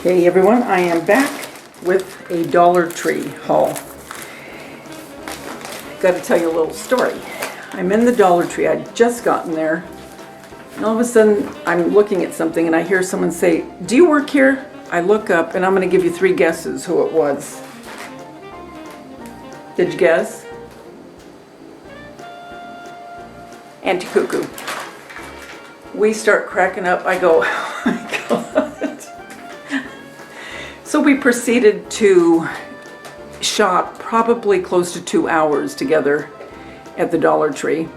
Hey everyone, I am back with a Dollar Tree haul. Got to tell you a little story. I'm in the Dollar Tree, I'd just gotten there, and all of a sudden I'm looking at something and I hear someone say, "Do you work here?" I look up and I'm going to give you 3 guesses who it was. Did you guess? Auntie Cuckoo. We start cracking up. I go, "Oh my God." So we proceeded to shop probably close to 2 hours together at the Dollar Tree,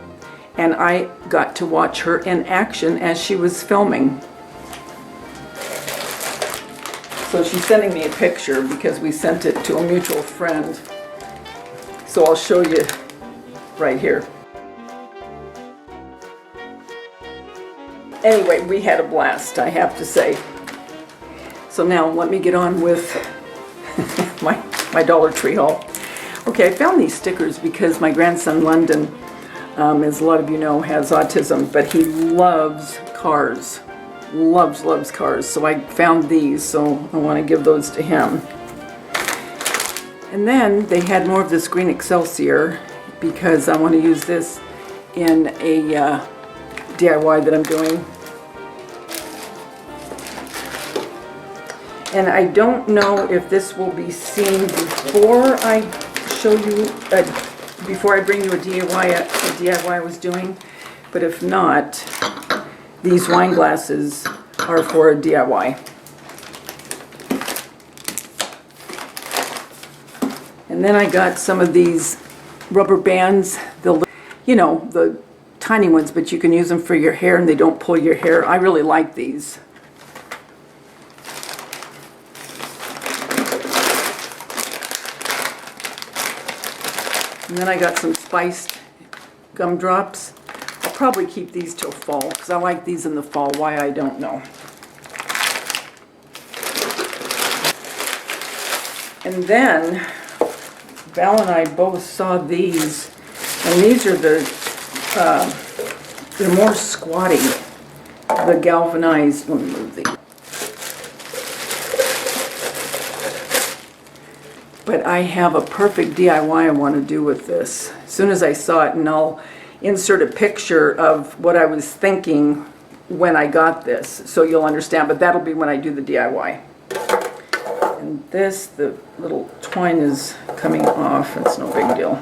and I got to watch her in action as she was filming. So she's sending me a picture because we sent it to a mutual friend. So I'll show you right here. Anyway, we had a blast, I have to say. So now let me get on with my Dollar Tree haul. Okay, I found these stickers because my grandson London, as a lot of you know, has autism, but he loves cars. Loves cars. So I found these, so I want to give those to him. And then they had more of this green Excelsior because I want to use this in a DIY that I'm doing. And I don't know if this will be seen before I show you, before I bring you a DIY I was doing, but if not, these wine glasses are for a DIY. And then I got some of these rubber bands, you know, the tiny ones, but you can use them for your hair and they don't pull your hair. I really like these. And then I got some spiced gumdrops. I'll probably keep these till fall because I like these in the fall. Why, I don't know. And then Val and I both saw these, and these are the, they're more squatty, the galvanized, let me move these. But I have a perfect DIY I want to do with this. As soon as I saw it, and I'll insert a picture of what I was thinking when I got this, so you'll understand, but that'll be when I do the DIY. And this, the little twine is coming off, it's no big deal.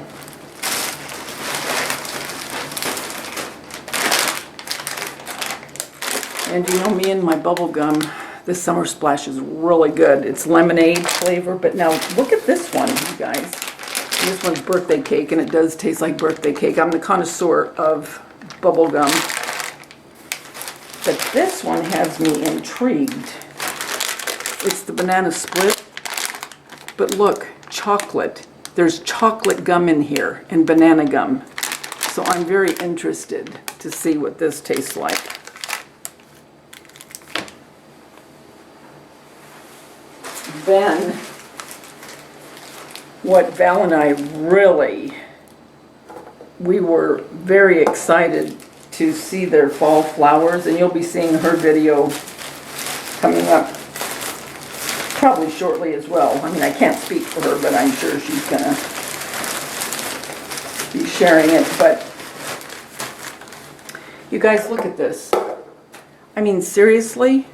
And you know me and my bubble gum. This Summer Splash is really good. It's lemonade flavor, but now look at this one, you guys. This one's birthday cake, and it does taste like birthday cake. I'm the connoisseur of bubble gum. But this one has me intrigued. It's the banana split, but look, chocolate. There's chocolate gum in here and banana gum. So I'm very interested to see what this tastes like. Then, what Val and I we were very excited to see their fall flowers, and you'll be seeing her video coming up probably shortly as well. I mean, I can't speak for her, but I'm sure she's gonna be sharing it. But you guys, look at this. I mean, seriously,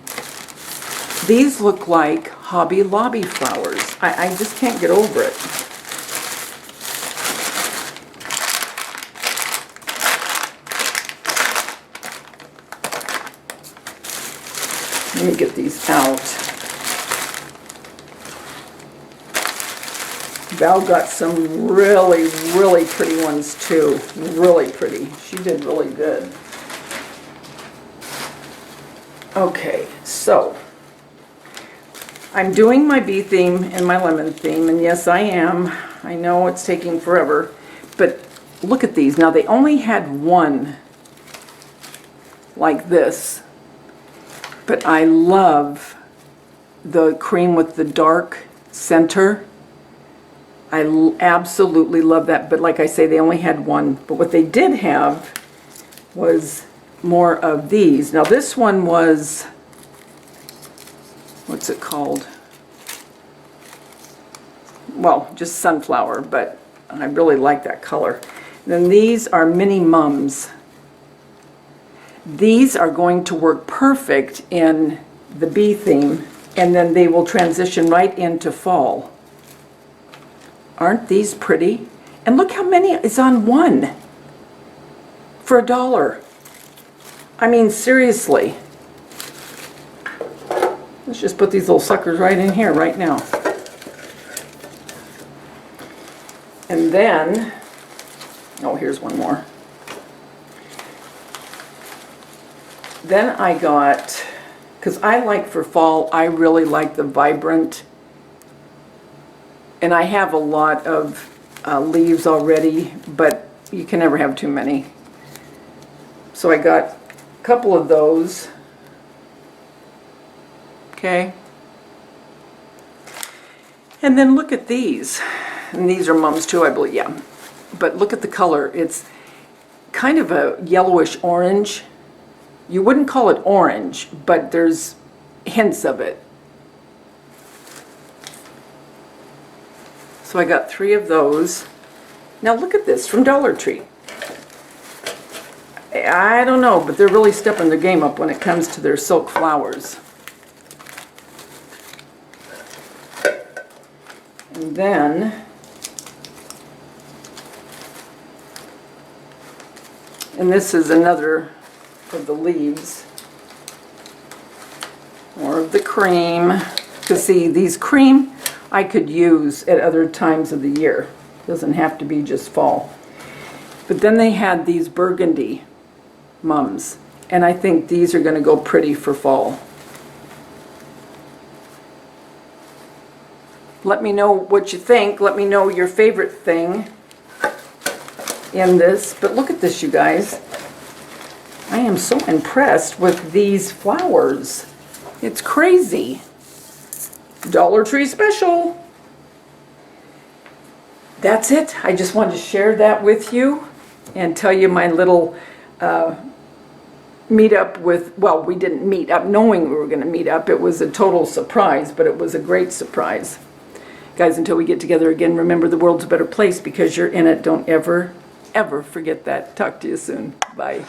these look like Hobby Lobby flowers. I just can't get over it. Let me get these out. Val got some really pretty ones too. Really pretty. She did really good. Okay, so I'm doing my bee theme and my lemon theme, and yes, I am. I know it's taking forever, but look at these. Now, they only had one like this, but I love the cream with the dark center. I absolutely love that, but like I say, they only had one. But what they did have was more of these. Now, this one was what's it called? Well, just sunflower, but I really like that color. Then these are mini mums. These are going to work perfect in the bee theme, and then they will transition right into fall. Aren't these pretty? And look how many is on one for $1. I mean, seriously. Let's just put these little suckers right in here right now. And then, oh, here's one more. Then I got, because I like for fall, I really like the vibrant, and I have a lot of leaves already, but you can never have too many. So I got a couple of those. Okay. And then look at these. And these are mums too, I believe, yeah. But look at the color. It's kind of a yellowish orange. You wouldn't call it orange, but there's hints of it. So I got 3 of those. Now look at this from Dollar Tree. I don't know, but they're really stepping their game up when it comes to their silk flowers. And then, and this is another of the leaves, more of the cream. Because see, these cream I could use at other times of the year. Doesn't have to be just fall. But then they had these Burgundy Mums, and I think these are going to go pretty for fall. Let me know what you think. Let me know your favorite thing in this. But look at this, you guys. I am so impressed with these flowers. It's crazy. Dollar Tree special. That's it. I just wanted to share that with you and tell you my little meet up with, well, we didn't meet up knowing we were going to meet up. It was a total surprise, but it was a great surprise. Guys, until we get together again, remember the world's a better place because you're in it. Don't ever, ever forget that. Talk to you soon. Bye.